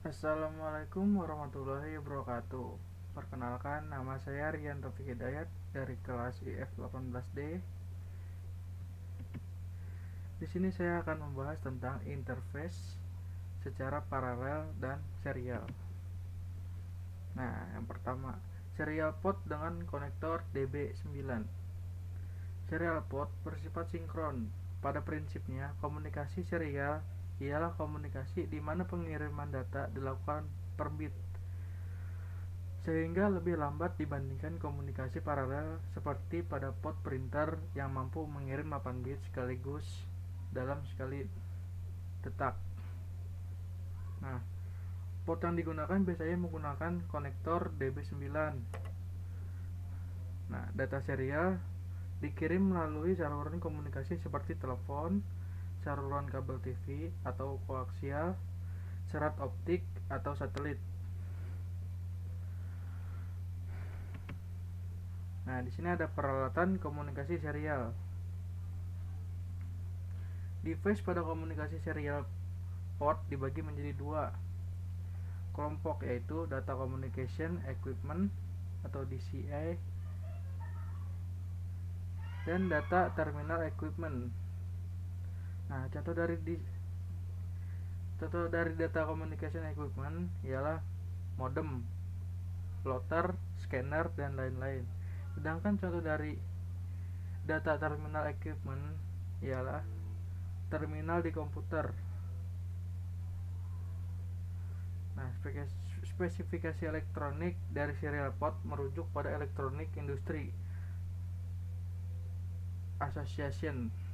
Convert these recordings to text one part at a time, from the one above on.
Assalamualaikum warahmatullahi wabarakatuh. Perkenalkan, nama saya Rian Taufik Hidayat dari kelas IF18D. Di sini saya akan membahas tentang interface secara paralel dan serial. Nah, yang pertama, serial port dengan konektor DB9. Serial port bersifat sinkron. Pada prinsipnya, komunikasi serial ialah komunikasi di mana pengiriman data dilakukan per bit, sehingga lebih lambat dibandingkan komunikasi paralel seperti pada port printer yang mampu mengirim 8 bit sekaligus dalam sekali detak. Nah, port yang digunakan biasanya menggunakan konektor DB9. Nah, data serial dikirim melalui saluran komunikasi seperti telepon, saluran kabel TV atau koaksial, serat optik atau satelit. Nah, di sini ada peralatan komunikasi serial. Device pada komunikasi serial port dibagi menjadi dua kelompok, yaitu Data Communication Equipment atau DCE dan Data Terminal Equipment. Nah, contoh dari Data Communication Equipment ialah modem, plotter, scanner, dan lain-lain. Sedangkan contoh dari Data Terminal Equipment ialah terminal di komputer. Nah, spesifikasi elektronik dari serial port merujuk pada Electronic Industry Association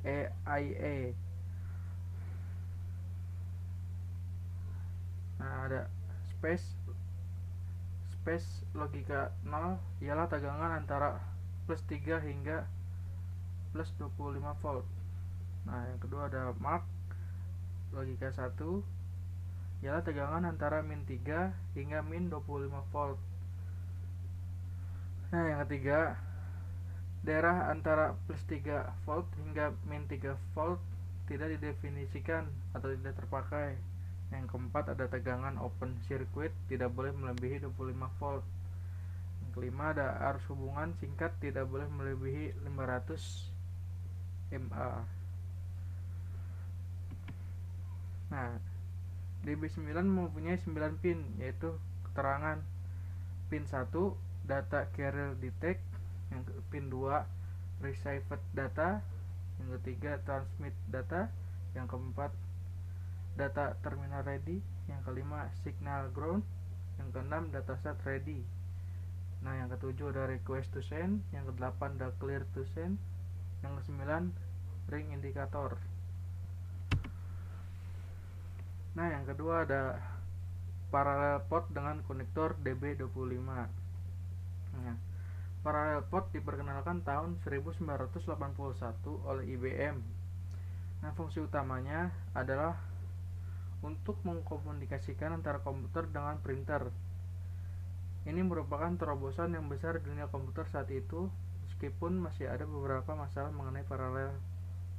EIA. Nah, ada space logika 0 ialah tegangan antara plus 3 hingga plus 25 volt. Nah, yang kedua ada mark logika 1 ialah tegangan antara min 3 hingga min 25 volt. Nah, yang ketiga, daerah antara plus 3 volt hingga min 3 volt tidak didefinisikan atau tidak terpakai. Yang keempat, ada tegangan open circuit tidak boleh melebihi 25 volt. Yang kelima, ada arus hubungan singkat tidak boleh melebihi 500 mA. Nah, DB9 mempunyai 9 pin, yaitu keterangan pin 1 data carrier detect, yang pin 2 received data, yang ketiga transmit data, yang keempat data terminal ready, yang kelima signal ground, yang keenam dataset ready. Nah, yang ketujuh ada request to send, yang kedelapan ada clear to send, yang kesembilan ring indikator. Nah, yang kedua ada parallel port dengan konektor DB25. Nah, parallel port diperkenalkan tahun 1981 oleh IBM. Nah, fungsi utamanya adalah untuk mengkomunikasikan antara komputer dengan printer. Ini merupakan terobosan yang besar di dunia komputer saat itu, meskipun masih ada beberapa masalah mengenai parallel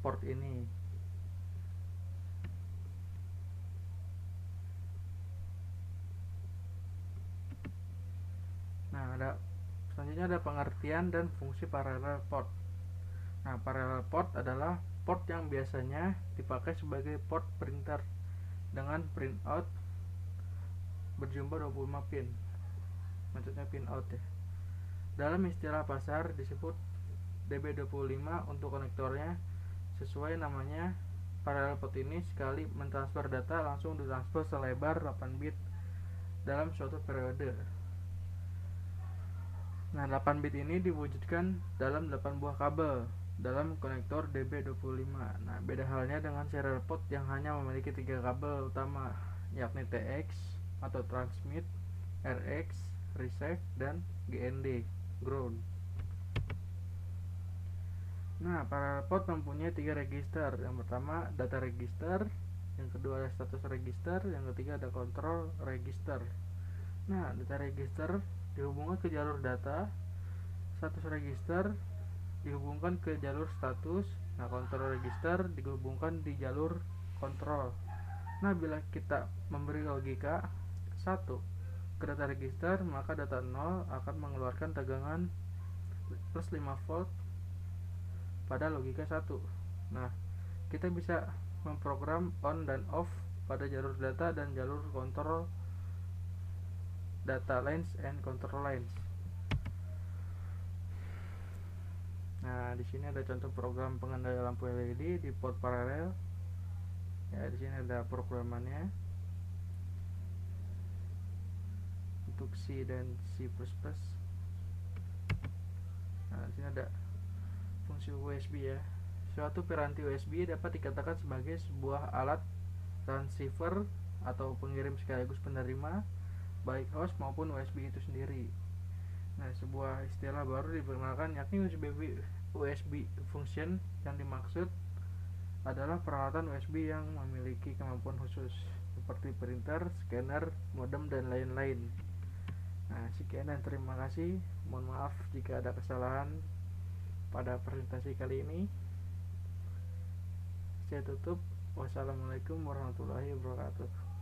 port ini. Nah, selanjutnya ada pengertian dan fungsi parallel port. Nah, parallel port adalah port yang biasanya dipakai sebagai port printer dengan printout berjumlah 25 pin. Maksudnya pin out ya. Dalam istilah pasar disebut DB25 untuk konektornya. Sesuai namanya, parallel port ini sekali mentransfer data langsung ditransfer selebar 8 bit dalam suatu periode. Nah, 8 bit ini diwujudkan dalam 8 buah kabel dalam konektor DB25. Nah, beda halnya dengan serial port yang hanya memiliki 3 kabel utama, yakni TX atau transmit, RX receive, dan GND ground. Nah, parallel port mempunyai 3 register. Yang pertama data register, yang kedua ada status register, yang ketiga ada control register. Nah, data register dihubungkan ke jalur data, status register dihubungkan ke jalur status, nah control register dihubungkan di jalur kontrol. Nah, bila kita memberi logika 1 ke data register, maka data 0 akan mengeluarkan tegangan plus 5 volt pada logika 1. Nah, kita bisa memprogram on dan off pada jalur data dan jalur kontrol data lines and control lines. Nah, di sini ada contoh program pengendali lampu LED di port paralel. Ya, di sini ada programannya untuk C dan C++. Nah, di sini ada fungsi USB ya. Suatu piranti USB dapat dikatakan sebagai sebuah alat transceiver atau pengirim sekaligus penerima, baik host maupun USB itu sendiri. Nah, sebuah istilah baru diperkenalkan, yakni USB function. Yang dimaksud adalah peralatan USB yang memiliki kemampuan khusus seperti printer, scanner, modem, dan lain-lain. Nah, sekian dan terima kasih. Mohon maaf jika ada kesalahan pada presentasi kali ini. Saya tutup. Wassalamualaikum warahmatullahi wabarakatuh.